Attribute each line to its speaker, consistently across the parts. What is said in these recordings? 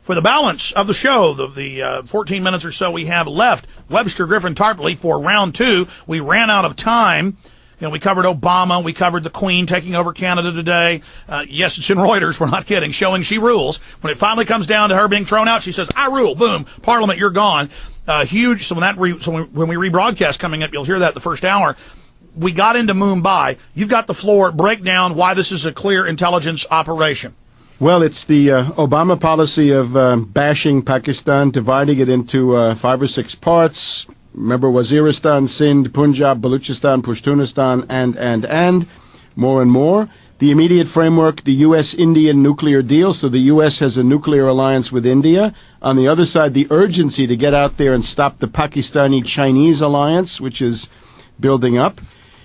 Speaker 1: For the balance of the show, the 14 minutes or so we have left, Webster Tarpley for round two. We ran out of time. You know, we covered Obama. We covered the Queen taking over Canada today. Yes, it's in Reuters. We're not kidding. Showing she rules. When it finally comes down to her being thrown out, she says, I rule. Boom. Parliament, you're gone. Huge. So when we rebroadcast coming up, you'll hear that the first hour. We got into Mumbai. You've got the floor. Break down why this is a clear intelligence operation.
Speaker 2: Well, it's the Obama policy of bashing Pakistan, dividing it into 5 or 6 parts. Remember, Waziristan, Sindh, Punjab, Baluchistan, Pashtunistan, and more and more. The immediate framework, the U.S.-Indian nuclear deal. So the U.S. has a nuclear alliance with India. On the other side, the urgency to get out there and stop the Pakistani-Chinese alliance, which is building up.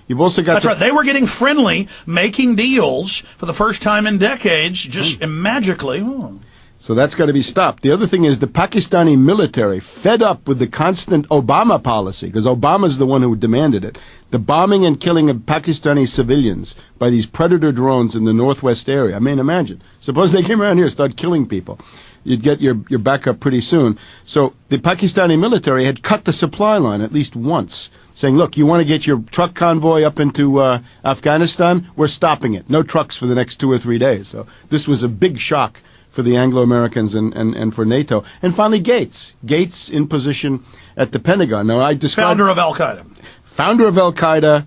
Speaker 2: You've also got...
Speaker 1: That's right. They were getting friendly, making deals for the first time in decades, just magically. Oh.
Speaker 2: So that's got to be stopped. The other thing is the Pakistani military, fed up with the constant Obama policy, because Obama's the one who demanded it, the bombing and killing of Pakistani civilians by these predator drones in the northwest area. I mean, imagine. Suppose they came around here and started killing people. You'd get your back up pretty soon. So the Pakistani military had cut the supply line at least once, saying, look, you want to get your truck convoy up into Afghanistan? We're stopping it. No trucks for the next 2 or 3 days. So this was a big shock for the Anglo-Americans and for NATO. And finally, Gates. Gates in position at the Pentagon. Now, I described...
Speaker 1: Founder of Al-Qaeda.
Speaker 2: Founder of Al-Qaeda,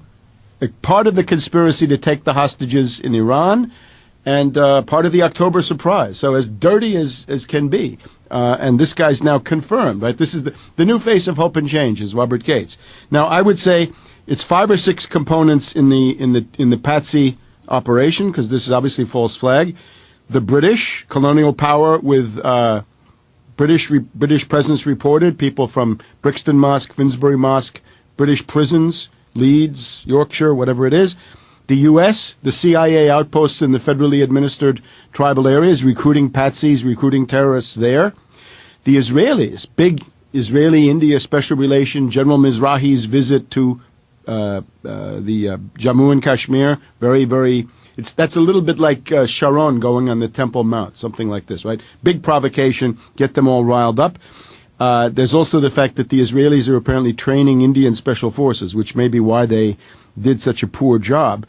Speaker 2: part of the conspiracy to take the hostages in Iran, and part of the October surprise. So as dirty as can be. And this guy's now confirmed, right? This is the new face of hope and change is Robert Gates. Now, I would say it's 5 or 6 components in the Patsy operation, because this is obviously false flag. The British, colonial power with British presence reported, people from Brixton Mosque, Finsbury Mosque, British prisons, Leeds, Yorkshire, whatever it is. The U.S., the CIA outposts in the federally administered tribal areas, recruiting patsies, recruiting terrorists there. The Israelis, big Israeli-India special relation, General Mizrahi's visit to the Jammu and Kashmir, very, very... That's a little bit like Sharon going on the Temple Mount, something like this, right? Big provocation, get them all riled up. There's also the fact that the Israelis are apparently training Indian special forces, which may be why they did such a poor job.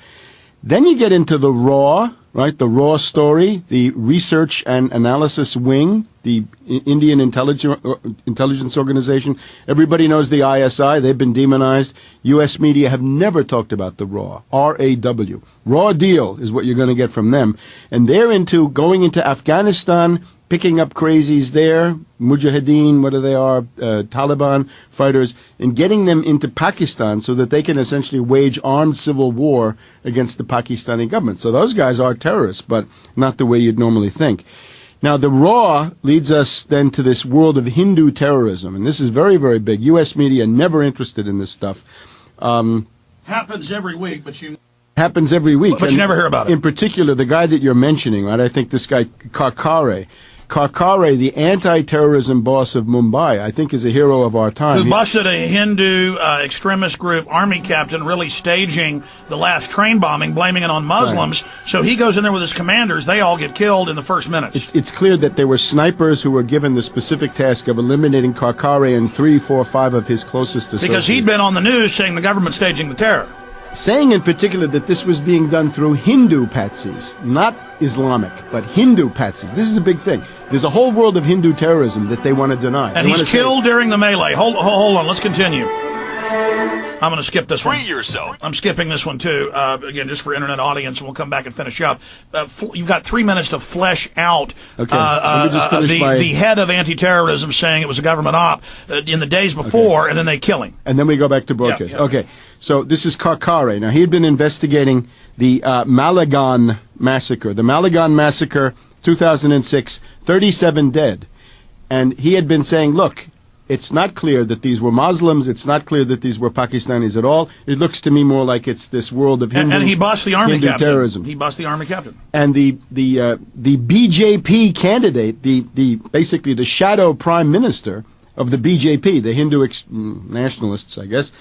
Speaker 2: Then you get into the RAW, right? The RAW story, the Research and Analysis Wing, the Indian Intelligence Organization. Everybody knows the ISI. They've been demonized. U.S. media have never talked about the RAW, R-A-W. Raw deal is what you're going to get from them. And they're into going into Afghanistan, picking up crazies there, Mujahideen, whether they are Taliban fighters, and getting them into Pakistan so that they can essentially wage armed civil war against the Pakistani government. So those guys are terrorists, but not the way you'd normally think. Now, the RAW leads us then to this world of Hindu terrorism, and this is very, very big. U.S. media never interested in this stuff.
Speaker 1: Happens every week, but you...
Speaker 2: Happens every week.
Speaker 1: But you never hear about it.
Speaker 2: In particular, the guy that you're mentioning, right? I think this guy, Karkare, the anti-terrorism boss of Mumbai, I think is a hero of our time.
Speaker 1: Who busted a Hindu extremist group army captain, really staging the last train bombing, blaming it on Muslims. Right. So he goes in there with his commanders. They all get killed in the first minutes.
Speaker 2: It's clear that there were snipers who were given the specific task of eliminating Karkare and 3, 4, 5 of his closest associates.
Speaker 1: Because he'd been on the news saying the government's staging the terror.
Speaker 2: Saying in particular that this was being done through Hindu patsies, not Islamic, but Hindu patsies. This is a big thing. There's a whole world of Hindu terrorism that they want to deny.
Speaker 1: And he's killed during the melee. Hold on, let's continue. I'm going to skip this one.
Speaker 3: Free yourself.
Speaker 1: I'm skipping this one, too, again, just for internet audience, and we'll come back and finish up. You've got 3 minutes to flesh out the head of anti-terrorism saying it was a government op in the days before, and then they kill him.
Speaker 2: And then we go back to broadcast. Yeah. Okay, so this is Karkare. Now, he had been investigating the Maligan massacre. The Maligan massacre, 2006, 37 dead. And he had been saying, look, it's not clear that these were Muslims. It's not clear that these were Pakistanis at all. It looks to me more like it's this world of Hindu,
Speaker 1: and he bossed the army captain.
Speaker 2: Terrorism.
Speaker 1: He bossed the army captain.
Speaker 2: And the BJP candidate, basically the shadow prime minister of the BJP, the Hindu nationalists, I guess,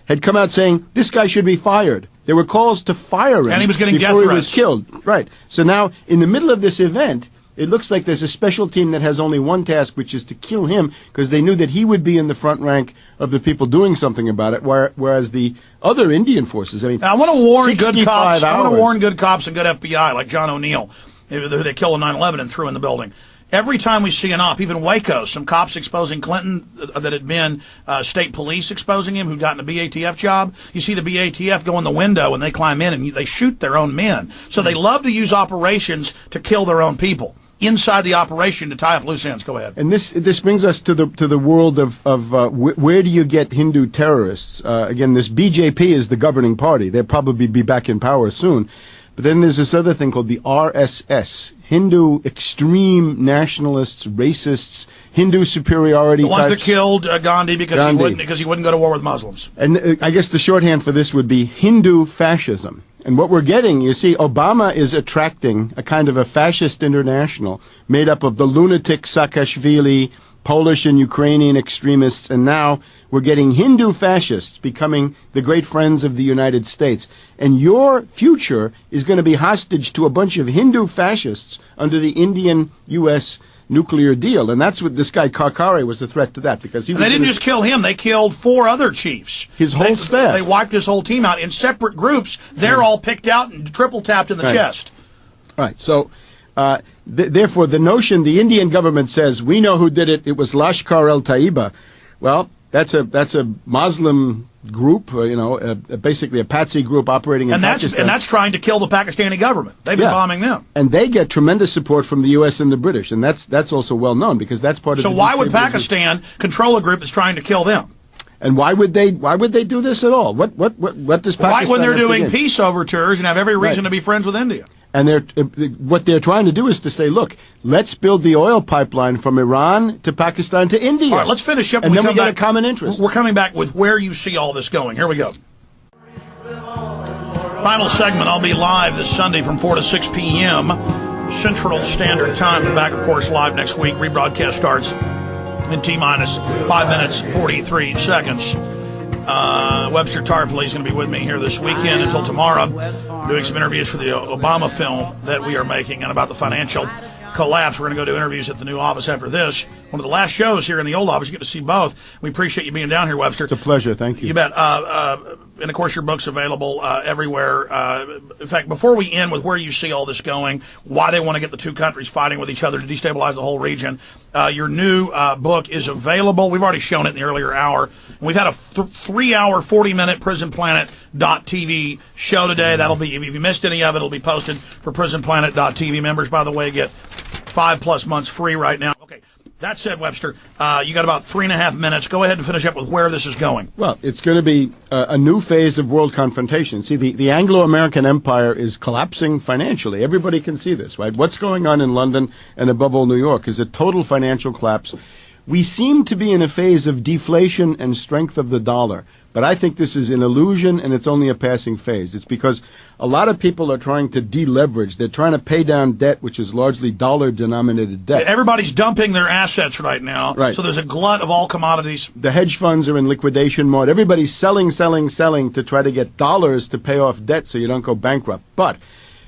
Speaker 2: had come out saying this guy should be fired. There were calls to fire him,
Speaker 1: and he was getting
Speaker 2: before
Speaker 1: death
Speaker 2: he
Speaker 1: threats.
Speaker 2: was killed. Right. So now, in the middle of this event, it looks like there's a special team that has only one task, which is to kill him, because they knew that he would be in the front rank of the people doing something about it, whereas the other Indian forces, I mean,
Speaker 1: now, I want to warn good cops. I want to
Speaker 2: hours.
Speaker 1: warn good cops and good FBI, like John O'Neill, who they killed in 9/11 and threw in the building. Every time we see an op, even Waco, some cops exposing Clinton that had been state police exposing him who'd gotten a BATF job. You see the BATF go in the window and they climb in and they shoot their own men. So they love to use operations to kill their own people inside the operation to tie up loose ends. Go ahead.
Speaker 2: And this brings us to the world of where do you get Hindu terrorists? Again, this BJP is the governing party. They'll probably be back in power soon. But then there's this other thing called the RSS, Hindu extreme nationalists, racists, Hindu superiority
Speaker 1: The ones
Speaker 2: types.
Speaker 1: that killed Gandhi because he wouldn't go to war with Muslims.
Speaker 2: And I guess the shorthand for this would be Hindu fascism. And what we're getting, you see, Obama is attracting a kind of a fascist international made up of the lunatic Saakashvili, Polish and Ukrainian extremists, and now we're getting Hindu fascists becoming the great friends of the United States. And your future is going to be hostage to a bunch of Hindu fascists under the Indian-U.S. nuclear deal. And that's what this guy Karkare was a threat to that, because he was
Speaker 1: They didn't just kill him, they killed 4 other chiefs.
Speaker 2: His whole staff.
Speaker 1: They wiped his whole team out in separate groups. They're all picked out and triple tapped in the chest.
Speaker 2: Right. So, therefore, the notion the Indian government says, we know who did it, it was Lashkar-e-Taiba. Well, that's a Muslim group, basically a patsy group operating in Pakistan.
Speaker 1: And that's trying to kill the Pakistani government. They've been bombing them.
Speaker 2: And they get tremendous support from the U.S. and the British, and that's also well known, because that's part of
Speaker 1: So why would Pakistan control a group that's trying to kill them?
Speaker 2: And why would they do this at all? What does Pakistan
Speaker 1: Right when they're
Speaker 2: have to
Speaker 1: doing
Speaker 2: gain?
Speaker 1: peace overtures and have every reason to be friends with India.
Speaker 2: And what they're trying to do is to say, look, let's build the oil pipeline from Iran to Pakistan to India.
Speaker 1: All right, let's finish up.
Speaker 2: And then we get a common interest.
Speaker 1: We're coming back with where you see all this going. Here we go. Final segment. I'll be live this Sunday from 4 to 6 p.m. Central Standard Time. We're back, of course, live next week. Rebroadcast starts in T-minus 5 minutes, 43 seconds. Webster Tarpley is going to be with me here this weekend until tomorrow, doing some interviews for the Obama film that we are making and about the financial collapse. We're going to go do interviews at the new office after this. One of the last shows here in the old office. You get to see both. We appreciate you being down here, Webster.
Speaker 2: It's a pleasure. Thank you.
Speaker 1: You bet. And, of course, your book's available everywhere. In fact, before we end with where you see all this going, why they want to get the two countries fighting with each other to destabilize the whole region, your new book is available. We've already shown it in the earlier hour. And we've had a 3-hour, 40-minute PrisonPlanet.tv show today. That'll be, if you missed any of it, it'll be posted for PrisonPlanet.tv members. By the way, get 5+ months free right now. Okay. That said, Webster, you got about 3.5 minutes. Go ahead and finish up with where this is going.
Speaker 2: Well, it's going to be a new phase of world confrontation. See, the Anglo-American empire is collapsing financially. Everybody can see this, right? What's going on in London and above all New York is a total financial collapse. We seem to be in a phase of deflation and strength of the dollar. But I think this is an illusion, and it's only a passing phase. It's because a lot of people are trying to deleverage. They're trying to pay down debt, which is largely dollar-denominated debt.
Speaker 1: Everybody's dumping their assets right now.
Speaker 2: Right.
Speaker 1: So there's a glut of all commodities.
Speaker 2: The hedge funds are in liquidation mode. Everybody's selling to try to get dollars to pay off debt so you don't go bankrupt. But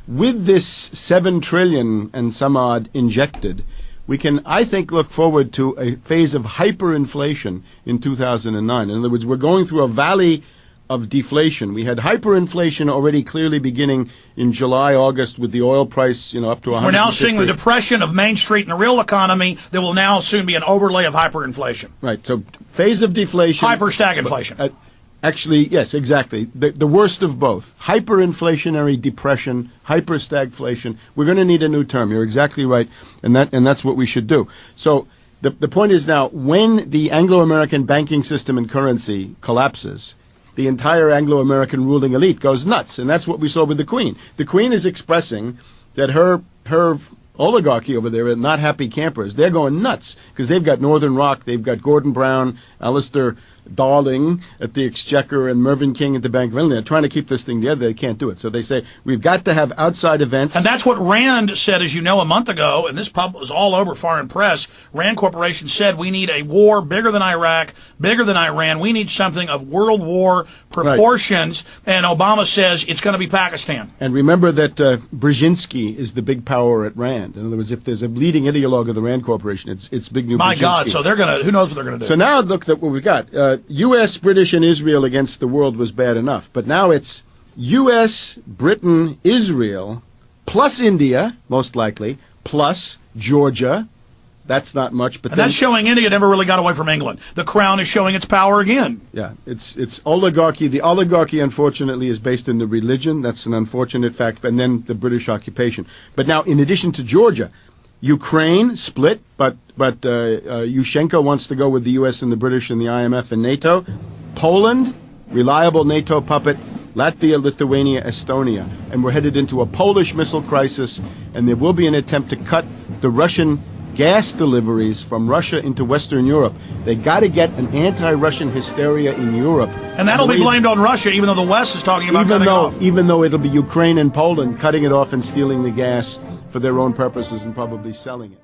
Speaker 2: with this $7 trillion and some odd injected, we can, I think, look forward to a phase of hyperinflation in 2009. In other words, we're going through a valley of deflation. We had hyperinflation already clearly beginning in July, August with the oil price, up to 100.
Speaker 1: We're now seeing the depression of Main Street and the real economy that will now soon be an overlay of hyperinflation.
Speaker 2: Right. So phase of deflation.
Speaker 1: Hyper-stagflation.
Speaker 2: Actually, yes, exactly. The worst of both. Hyperinflationary depression, hyperstagflation. We're going to need a new term. You're exactly right. And that's what we should do. So the point is now, when the Anglo-American banking system and currency collapses, the entire Anglo-American ruling elite goes nuts. And that's what we saw with the Queen. The Queen is expressing that her oligarchy over there are not happy campers. They're going nuts because they've got Northern Rock, they've got Gordon Brown, Alistair Darling at the Exchequer and Mervyn King at the Bank of England. They're trying to keep this thing together. They can't do it. So they say, we've got to have outside events.
Speaker 1: And that's what Rand said, as you know, a month ago, and this pub was all over foreign press. Rand Corporation said we need a war bigger than Iraq, bigger than Iran. We need something of World War proportions. Right. And Obama says it's going to be Pakistan.
Speaker 2: And remember that Brzezinski is the big power at Rand. In other words, if there's a leading ideologue of the Rand Corporation, it's big new
Speaker 1: My
Speaker 2: Brzezinski.
Speaker 1: God, so they're going to, who knows what they're going to do.
Speaker 2: So now look at what we've got. U.S., British, and Israel against the world was bad enough. But now it's U.S., Britain, Israel, plus India, most likely, plus Georgia. That's not much. But
Speaker 1: and that's showing India never really got away from England. The crown is showing its power again.
Speaker 2: Yeah, it's oligarchy. The oligarchy, unfortunately, is based in the religion. That's an unfortunate fact. And then the British occupation. But now, in addition to Georgia, Ukraine split, but Yushchenko wants to go with the U.S. and the British and the IMF and NATO. Poland, reliable NATO puppet. Latvia, Lithuania, Estonia. And we're headed into a Polish missile crisis, and there will be an attempt to cut the Russian gas deliveries from Russia into Western Europe. They got to get an anti-Russian hysteria in Europe.
Speaker 1: And that'll be blamed on Russia, even though the West is talking about cutting it off.
Speaker 2: Even though it'll be Ukraine and Poland cutting it off and stealing the gas for their own purposes and probably selling it.